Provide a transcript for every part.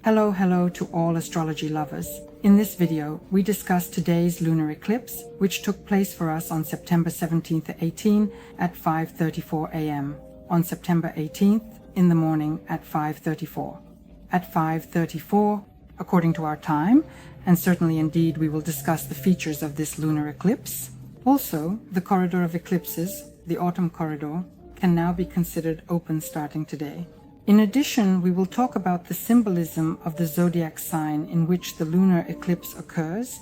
Hello to all astrology lovers. In this video, we discuss today's lunar eclipse, which took place for us on September 17th to 18 at 5:34 a.m. On September 18th in the morning at 5:34. At 5:34, according to our time, and certainly indeed we will discuss the features of this lunar eclipse. Also, the corridor of eclipses, the autumn corridor, can now be considered open starting today. In addition, we will talk about the symbolism of the zodiac sign in which the lunar eclipse occurs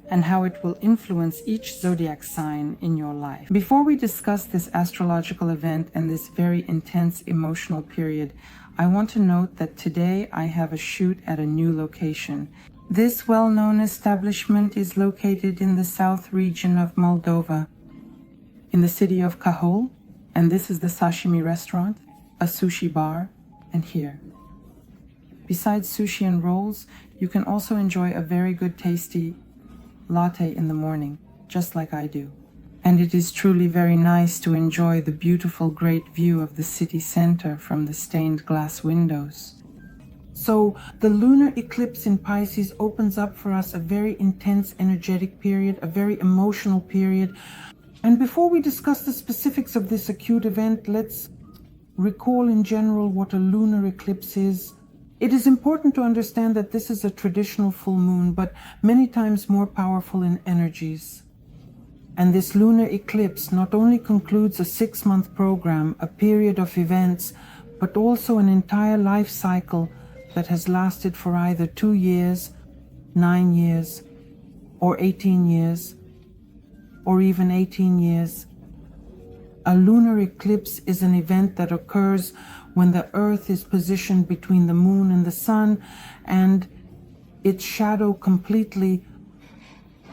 and how it will influence each zodiac sign in your life. Before we discuss this astrological event and this very intense emotional period, I want to note that today I have a shoot at a new location. This well-known establishment is located in the south region of Moldova, in the city of Cahul, and this is the sashimi restaurant, a sushi bar, and here. Besides sushi and rolls, you can also enjoy a very good tasty latte in the morning, just like I do. And it is truly very nice to enjoy the beautiful great view of the city center from the stained glass windows. So the lunar eclipse in Pisces opens up for us a very intense energetic period, a very emotional period. And before we discuss the specifics of this acute event, let's recall in general what a lunar eclipse is. It is important to understand that this is a traditional full moon, but many times more powerful in energies. And this lunar eclipse not only concludes a 6-month program, a period of events, but also an entire life cycle that has lasted for either 2 years, 9 years, or 18 years, or even 18 years. A lunar eclipse is an event that occurs when the Earth is positioned between the Moon and the Sun, and its shadow completely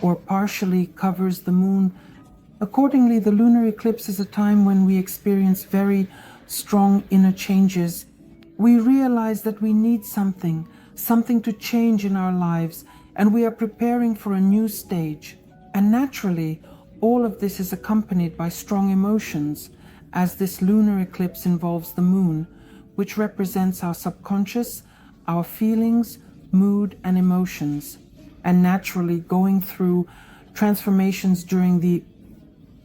or partially covers the Moon. Accordingly, the lunar eclipse is a time when we experience very strong inner changes. We realize that we need something to change in our lives, and we are preparing for a new stage. And naturally, all of this is accompanied by strong emotions, as this lunar eclipse involves the moon, which represents our subconscious, our feelings, mood, and emotions. And naturally, going through transformations during the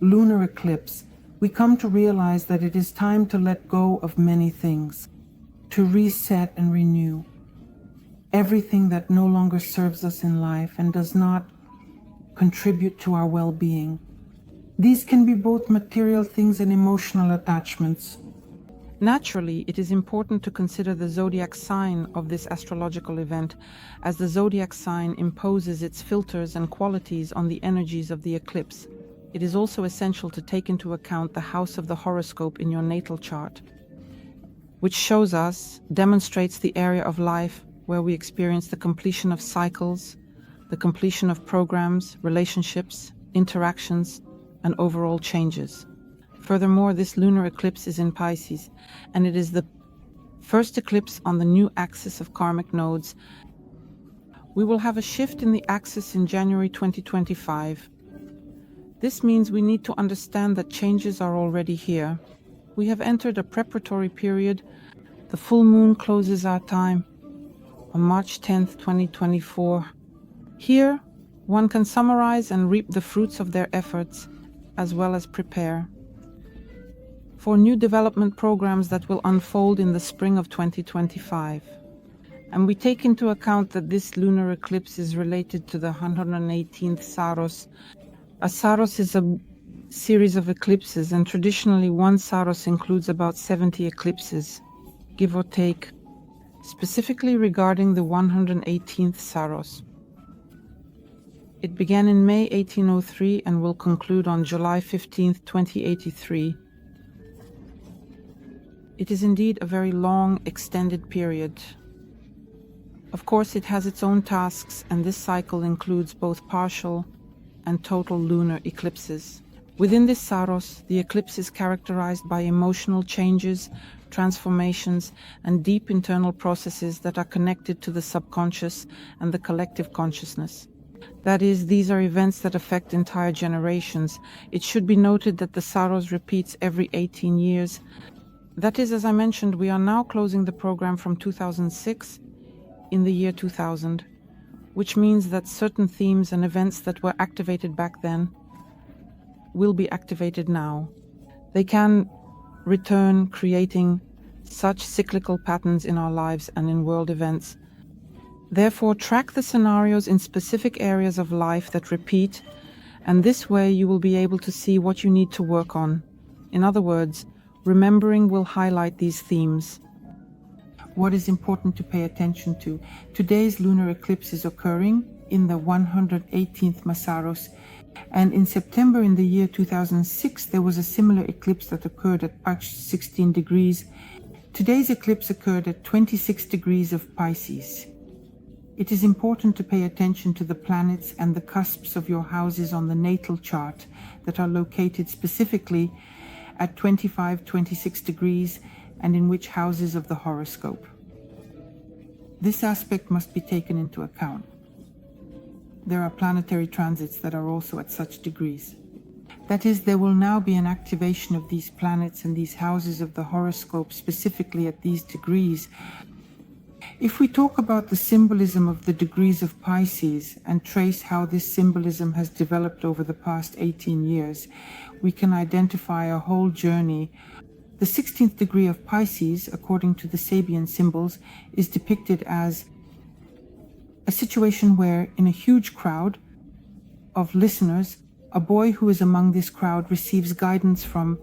lunar eclipse, we come to realize that it is time to let go of many things, to reset and renew everything that no longer serves us in life and does not contribute to our well-being. These can be both material things and emotional attachments. Naturally, it is important to consider the zodiac sign of this astrological event, as the zodiac sign imposes its filters and qualities on the energies of the eclipse. It is also essential to take into account the house of the horoscope in your natal chart, which demonstrates the area of life where we experience the completion of cycles, the completion of programs, relationships, interactions, and overall changes. Furthermore, this lunar eclipse is in Pisces, and it is the first eclipse on the new axis of karmic nodes. We will have a shift in the axis in January 2025. This means we need to understand that changes are already here. We have entered a preparatory period. The full moon closes our time on March 10th, 2024. Here, one can summarize and reap the fruits of their efforts, as well as prepare for new development programs that will unfold in the spring of 2025. And we take into account that this lunar eclipse is related to the 118th Saros. A Saros is a series of eclipses, and traditionally one Saros includes about 70 eclipses, give or take, specifically regarding the 118th Saros. It began in May 1803 and will conclude on July 15, 2083. It is indeed a very long, extended period. Of course, it has its own tasks, and this cycle includes both partial and total lunar eclipses. Within this Saros, the eclipse is characterized by emotional changes, transformations, and deep internal processes that are connected to the subconscious and the collective consciousness. That is, these are events that affect entire generations. It should be noted that the Saros repeats every 18 years. That is, as I mentioned, we are now closing the program from 2006 in the year 2000, which means that certain themes and events that were activated back then will be activated now. They can return, creating such cyclical patterns in our lives and in world events. Therefore, track the scenarios in specific areas of life that repeat, and this way you will be able to see what you need to work on. In other words, remembering will highlight these themes. What is important to pay attention to? Today's lunar eclipse is occurring in the 118th Masaros, and in September in the year 2006 there was a similar eclipse that occurred at Pach 16 degrees. Today's eclipse occurred at 26 degrees of Pisces. It is important to pay attention to the planets and the cusps of your houses on the natal chart that are located specifically at 25-26 degrees and in which houses of the horoscope. This aspect must be taken into account. There are planetary transits that are also at such degrees. That is, there will now be an activation of these planets and these houses of the horoscope specifically at these degrees. If we talk about the symbolism of the degrees of Pisces and trace how this symbolism has developed over the past 18 years, we can identify a whole journey. The 16th degree of Pisces, according to the Sabian symbols, is depicted as a situation where, in a huge crowd of listeners, a boy who is among this crowd receives guidance from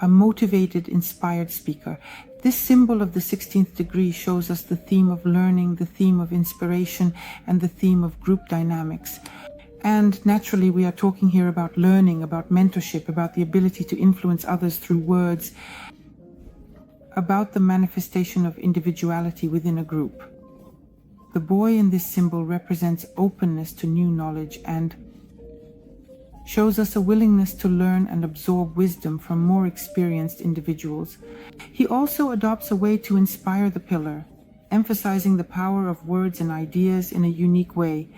a motivated, inspired speaker. This symbol of the 16th degree shows us the theme of learning, the theme of inspiration, and the theme of group dynamics. And naturally, we are talking here about learning, about mentorship, about the ability to influence others through words, about the manifestation of individuality within a group. The boy in this symbol represents openness to new knowledge and shows us a willingness to learn and absorb wisdom from more experienced individuals. He also adopts a way to inspire the pillar, emphasizing the power of words and ideas in a unique way.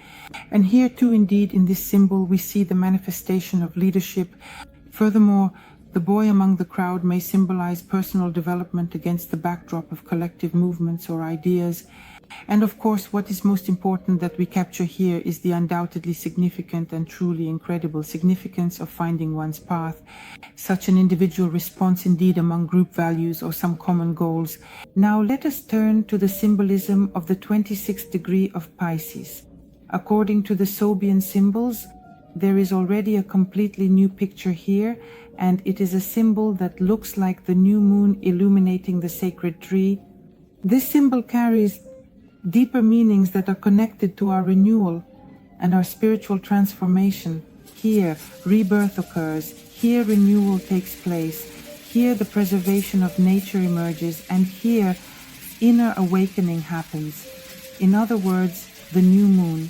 And here too, indeed, in this symbol, we see the manifestation of leadership. Furthermore, the boy among the crowd may symbolize personal development against the backdrop of collective movements or ideas. And of course, what is most important that we capture here is the undoubtedly significant and truly incredible significance of finding one's path, such an individual response indeed among group values or some common goals. Now let us turn to the symbolism of the 26th degree of Pisces. According to the Sabian symbols, there is already a completely new picture here, and it is a symbol that looks like the new moon illuminating the sacred tree. This symbol carries deeper meanings that are connected to our renewal and our spiritual transformation. Here, rebirth occurs. Here, renewal takes place. Here, the preservation of nature emerges. And here, inner awakening happens. In other words, the new moon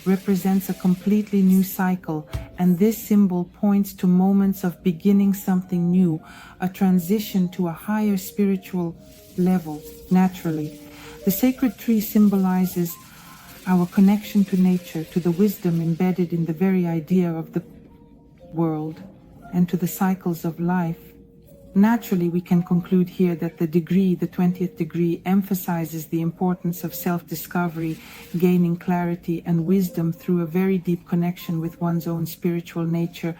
represents a completely new cycle, and this symbol points to moments of beginning something new, a transition to a higher spiritual level, naturally. The sacred tree symbolizes our connection to nature, to the wisdom embedded in the very idea of the world, and to the cycles of life. Naturally, we can conclude here that the degree, the 20th degree, emphasizes the importance of self-discovery, gaining clarity and wisdom through a very deep connection with one's own spiritual nature.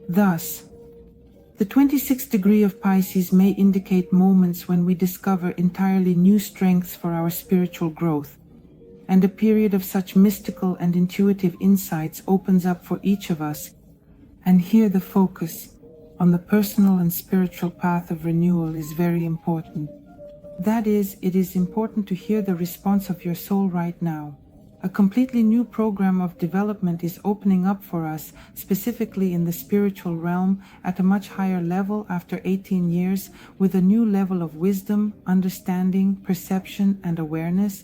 Thus, the 26th degree of Pisces may indicate moments when we discover entirely new strengths for our spiritual growth, and a period of such mystical and intuitive insights opens up for each of us. And here the focus on the personal and spiritual path of renewal is very important. That is, it is important to hear the response of your soul right now. A completely new program of development is opening up for us, specifically in the spiritual realm, at a much higher level after 18 years, with a new level of wisdom, understanding, perception, and awareness.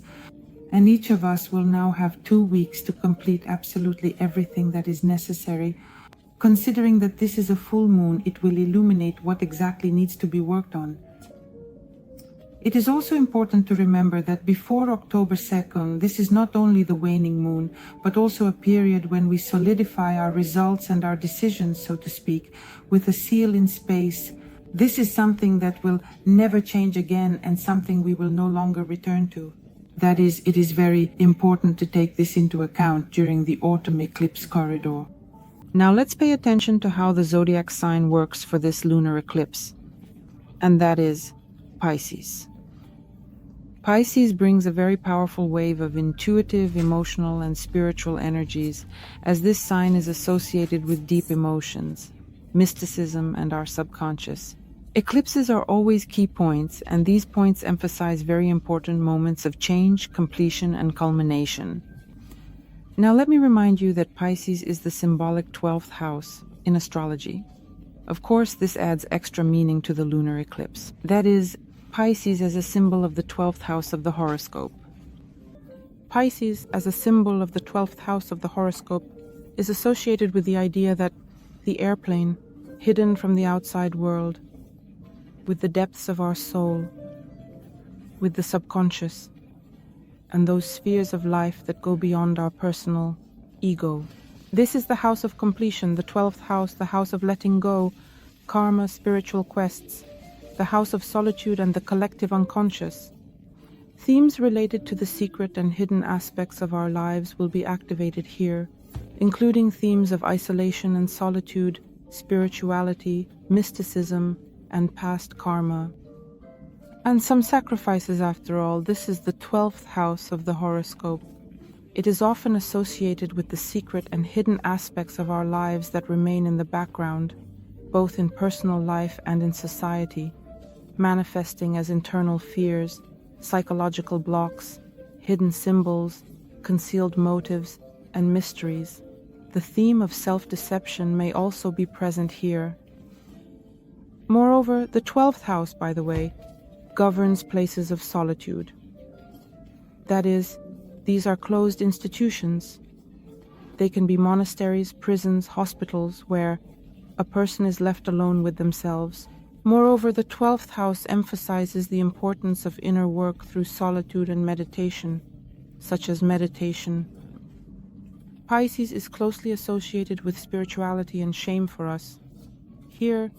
And each of us will now have 2 weeks to complete absolutely everything that is necessary. Considering that this is a full moon, it will illuminate what exactly needs to be worked on. It is also important to remember that before October 2nd, this is not only the waning moon, but also a period when we solidify our results and our decisions, so to speak, with a seal in space, This is something that will never change again and something we will no longer return to. That is, it is very important to take this into account during the autumn eclipse corridor. Now let's pay attention to how the zodiac sign works for this lunar eclipse, and that is Pisces. Pisces brings a very powerful wave of intuitive, emotional, and spiritual energies, as this sign is associated with deep emotions, mysticism, and our subconscious. Eclipses are always key points, and these points emphasize very important moments of change, completion, and culmination. Now let me remind you that Pisces is the symbolic 12th house in astrology. Of course, this adds extra meaning to the lunar eclipse. That is, Pisces as a symbol of the 12th house of the horoscope. Pisces as a symbol of the 12th house of the horoscope is associated with the idea that the airplane, hidden from the outside world, with the depths of our soul, with the subconscious, and those spheres of life that go beyond our personal ego. This is the house of completion, the 12th house, the house of letting go, karma, spiritual quests, the house of solitude and the collective unconscious. Themes related to the secret and hidden aspects of our lives will be activated here, including themes of isolation and solitude, spirituality, mysticism, and past karma. And some sacrifices after all. This is the 12th house of the horoscope. It is often associated with the secret and hidden aspects of our lives that remain in the background, both in personal life and in society, manifesting as internal fears, psychological blocks, hidden symbols, concealed motives, and mysteries. The theme of self-deception may also be present here. Moreover, the 12th house, by the way, governs places of solitude. That is, these are closed institutions. They can be monasteries, prisons, hospitals, where a person is left alone with themselves. Moreover, the 12th house emphasizes the importance of inner work through solitude and meditation, such as meditation. Pisces is closely associated with spirituality and shame for us. Here,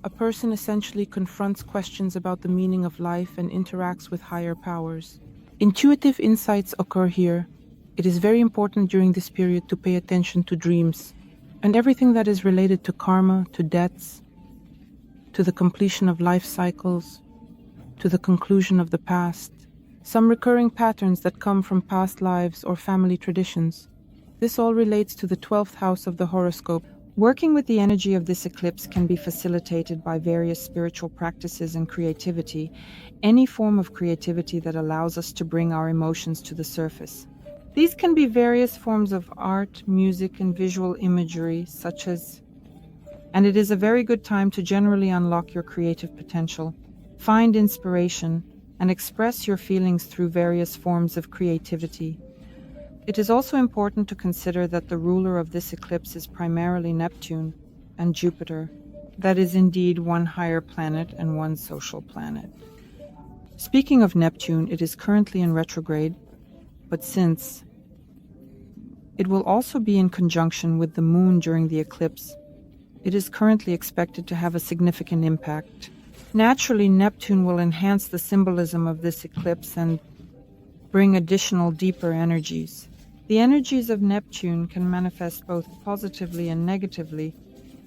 a person essentially confronts questions about the meaning of life and interacts with higher powers. Intuitive insights occur here. It is very important during this period to pay attention to dreams and everything that is related to karma, to debts, to the completion of life cycles, to the conclusion of the past, some recurring patterns that come from past lives or family traditions. This all relates to the 12th house of the horoscope. Working with the energy of this eclipse can be facilitated by various spiritual practices and creativity, any form of creativity that allows us to bring our emotions to the surface. These can be various forms of art, music, and visual imagery, and it is a very good time to generally unlock your creative potential, find inspiration, and express your feelings through various forms of creativity. It is also important to consider that the ruler of this eclipse is primarily Neptune and Jupiter. That is indeed one higher planet and one social planet. Speaking of Neptune, it is currently in retrograde, but since it will also be in conjunction with the moon during the eclipse, it is currently expected to have a significant impact. Naturally, Neptune will enhance the symbolism of this eclipse and bring additional deeper energies. The energies of Neptune can manifest both positively and negatively,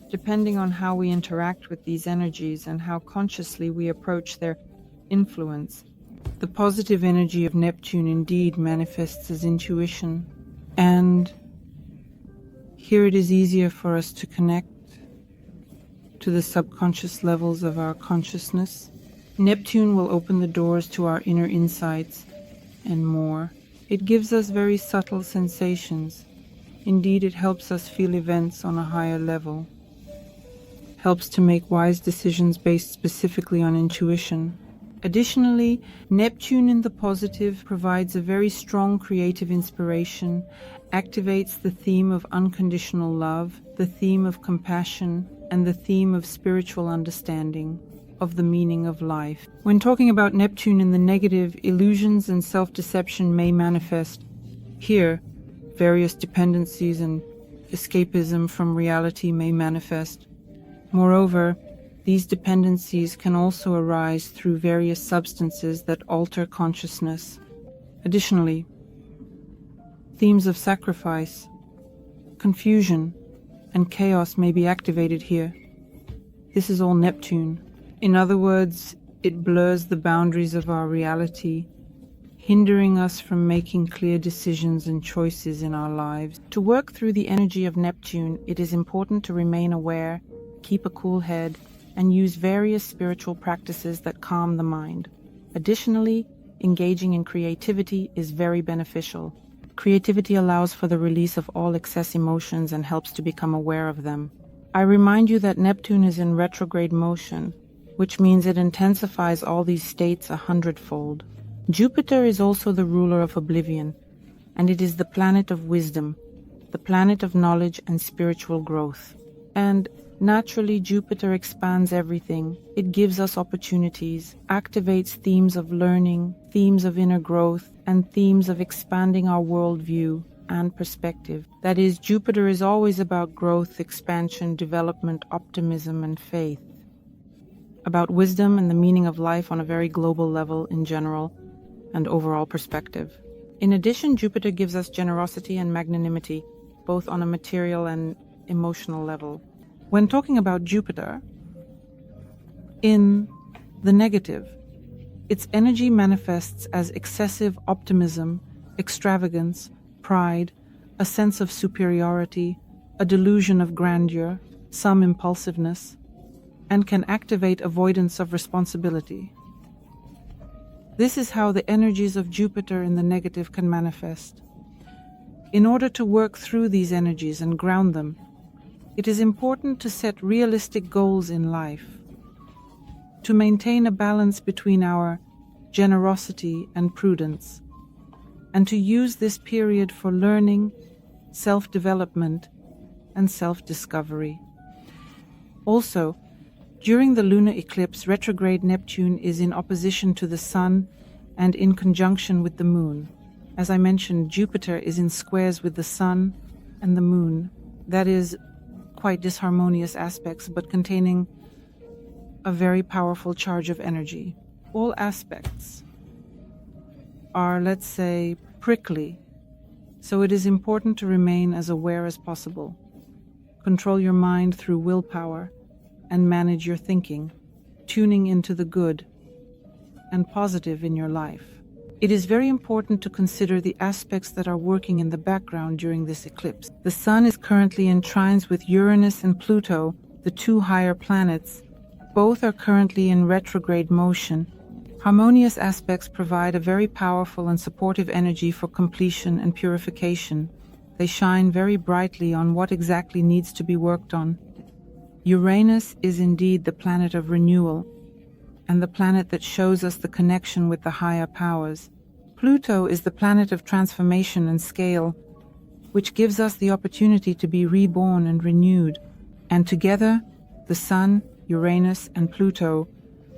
depending on how we interact with these energies and how consciously we approach their influence. The positive energy of Neptune indeed manifests as intuition, and here it is easier for us to connect to the subconscious levels of our consciousness. Neptune will open the doors to our inner insights and more. It gives us very subtle sensations. Indeed, it helps us feel events on a higher level, helps to make wise decisions based specifically on intuition. Additionally, Neptune in the positive provides a very strong creative inspiration, activates the theme of unconditional love, the theme of compassion, and the theme of spiritual understanding of the meaning of life. When talking about Neptune in the negative, illusions and self-deception may manifest. Here, various dependencies and escapism from reality may manifest. Moreover, These dependencies can also arise through various substances that alter consciousness. Additionally, themes of sacrifice, confusion, and chaos may be activated here. This is all Neptune. In other words, it blurs the boundaries of our reality, hindering us from making clear decisions and choices in our lives. To work through the energy of Neptune, it is important to remain aware, keep a cool head, and use various spiritual practices that calm the mind. Additionally, engaging in creativity is very beneficial. Creativity allows for the release of all excess emotions and helps to become aware of them. I remind you that Neptune is in retrograde motion, which means it intensifies all these states 100-fold. Jupiter is also the ruler of oblivion, and it is the planet of wisdom, the planet of knowledge and spiritual growth. And naturally, Jupiter expands everything. It gives us opportunities, activates themes of learning, themes of inner growth, and themes of expanding our worldview and perspective. That is, Jupiter is always about growth, expansion, development, optimism, and faith. About wisdom and the meaning of life on a very global level in general and overall perspective. In addition, Jupiter gives us generosity and magnanimity, both on a material and emotional level. When talking about Jupiter, in the negative, its energy manifests as excessive optimism, extravagance, pride, a sense of superiority, a delusion of grandeur, some impulsiveness, and can activate avoidance of responsibility. This is how the energies of Jupiter in the negative can manifest. In order to work through these energies and ground them, it is important to set realistic goals in life, to maintain a balance between our generosity and prudence, and to use this period for learning, self-development, and self-discovery. Also, during the lunar eclipse, retrograde Neptune is in opposition to the Sun and in conjunction with the Moon. As I mentioned, Jupiter is in squares with the Sun and the Moon. That is, quite disharmonious aspects, but containing a very powerful charge of energy. All aspects are, let's say, prickly, so it is important to remain as aware as possible. Control your mind through willpower and manage your thinking, tuning into the good and positive in your life. It is very important to consider the aspects that are working in the background during this eclipse. The Sun is currently in trines with Uranus and Pluto, the two higher planets. Both are currently in retrograde motion. Harmonious aspects provide a very powerful and supportive energy for completion and purification. They shine very brightly on what exactly needs to be worked on. Uranus is indeed the planet of renewal, and the planet that shows us the connection with the higher powers. Pluto is the planet of transformation and scale, which gives us the opportunity to be reborn and renewed. And together, the Sun, Uranus, and Pluto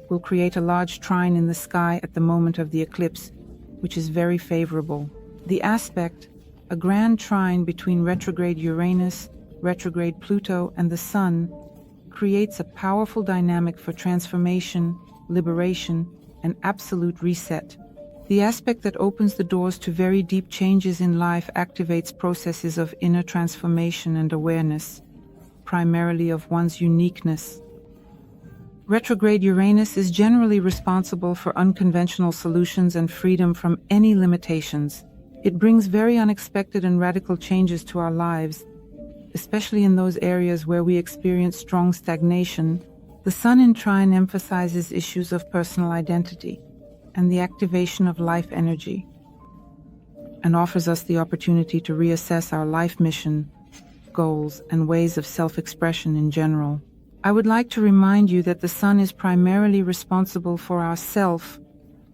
will create a large trine in the sky at the moment of the eclipse, which is very favorable. The aspect, a grand trine between retrograde Uranus, retrograde Pluto, and the Sun, creates a powerful dynamic for transformation, liberation, and absolute reset. The aspect that opens the doors to very deep changes in life activates processes of inner transformation and awareness, primarily of one's uniqueness. Retrograde Uranus is generally responsible for unconventional solutions and freedom from any limitations. It brings very unexpected and radical changes to our lives, especially in those areas where we experience strong stagnation. The Sun in trine emphasizes issues of personal identity and the activation of life energy, and offers us the opportunity to reassess our life mission, goals, and ways of self-expression in general. I would like to remind you that the Sun is primarily responsible for our self,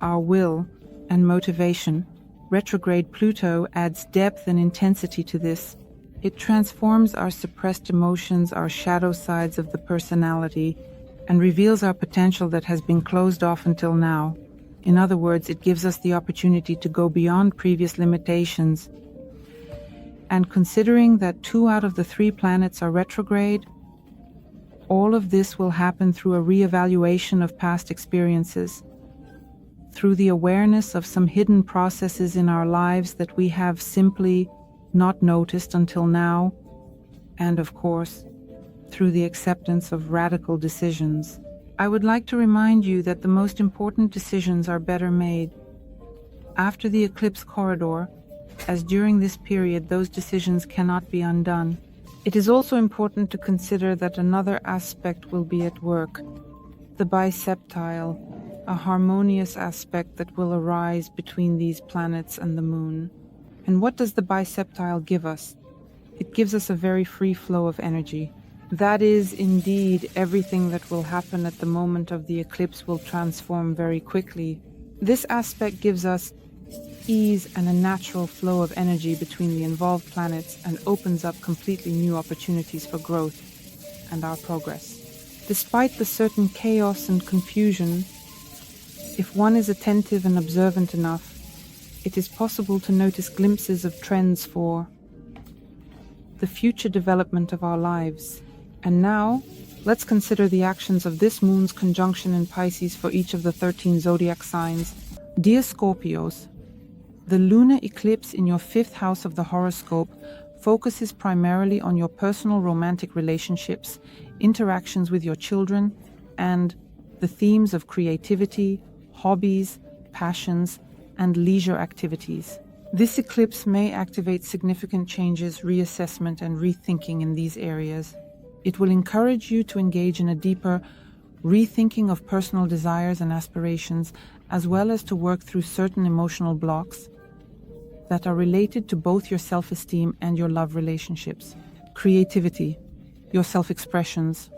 our will, and motivation. Retrograde Pluto adds depth and intensity to this. It transforms our suppressed emotions, our shadow sides of the personality, and reveals our potential that has been closed off until now. In other words, it gives us the opportunity to go beyond previous limitations. And considering that 2 out of the 3 planets are retrograde, All of this will happen through a reevaluation of past experiences, through the awareness of some hidden processes in our lives that we have simply not noticed until now, and of course, through the acceptance of radical decisions. I would like to remind you that the most important decisions are better made after the eclipse corridor, as during this period those decisions cannot be undone. It is also important to consider that another aspect will be at work, the biseptile, a harmonious aspect that will arise between these planets and the moon. And what does the biseptile give us? It gives us a very free flow of energy. That is indeed everything that will happen at the moment of the eclipse will transform very quickly. This aspect gives us ease and a natural flow of energy between the involved planets and opens up completely new opportunities for growth and our progress. Despite the certain chaos and confusion, if one is attentive and observant enough, it is possible to notice glimpses of trends for the future development of our lives. And now, let's consider the actions of this moon's conjunction in Pisces for each of the 13 zodiac signs. Dear Scorpios, the lunar eclipse in your 5th house of the horoscope focuses primarily on your personal romantic relationships, interactions with your children, and the themes of creativity, hobbies, passions, and leisure activities. This eclipse may activate significant changes, reassessment, and rethinking in these areas. It will encourage you to engage in a deeper rethinking of personal desires and aspirations, as well as to work through certain emotional blocks that are related to both your self-esteem and your love relationships. Creativity, your self-expressions,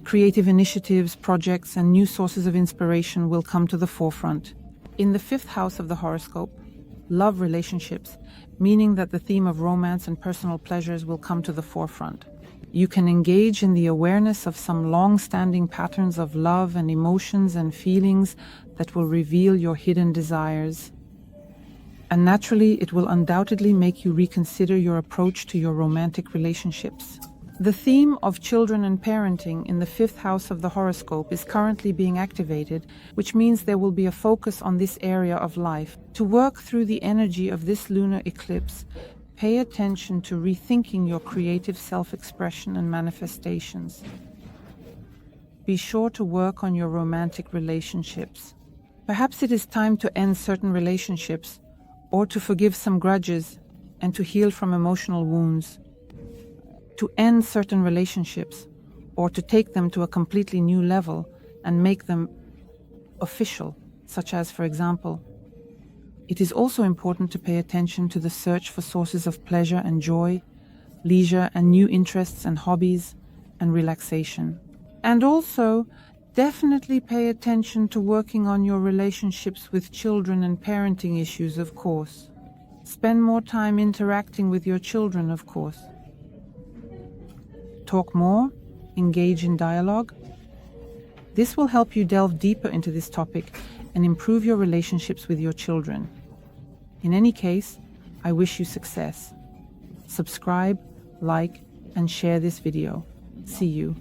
creative initiatives, projects, and new sources of inspiration will come to the forefront. In the 5th house of the horoscope, love relationships, meaning that the theme of romance and personal pleasures will come to the forefront. You can engage in the awareness of some long-standing patterns of love and emotions and feelings that will reveal your hidden desires. And naturally, it will undoubtedly make you reconsider your approach to your romantic relationships. The theme of children and parenting in the 5th house of the horoscope is currently being activated, which means there will be a focus on this area of life. To work through the energy of this lunar eclipse, pay attention to rethinking your creative self-expression and manifestations. Be sure to work on your romantic relationships. Perhaps it is time to end certain relationships, or to forgive some grudges and to heal from emotional wounds. To end certain relationships, or to take them to a completely new level and make them official, such as, for example, it is also important to pay attention to the search for sources of pleasure and joy, leisure and new interests and hobbies, and relaxation. And also, definitely pay attention to working on your relationships with children and parenting issues, of course. Spend more time interacting with your children, of course. Talk more, engage in dialogue. This will help you delve deeper into this topic and improve your relationships with your children. In any case, I wish you success. Subscribe, like, and share this video. See you.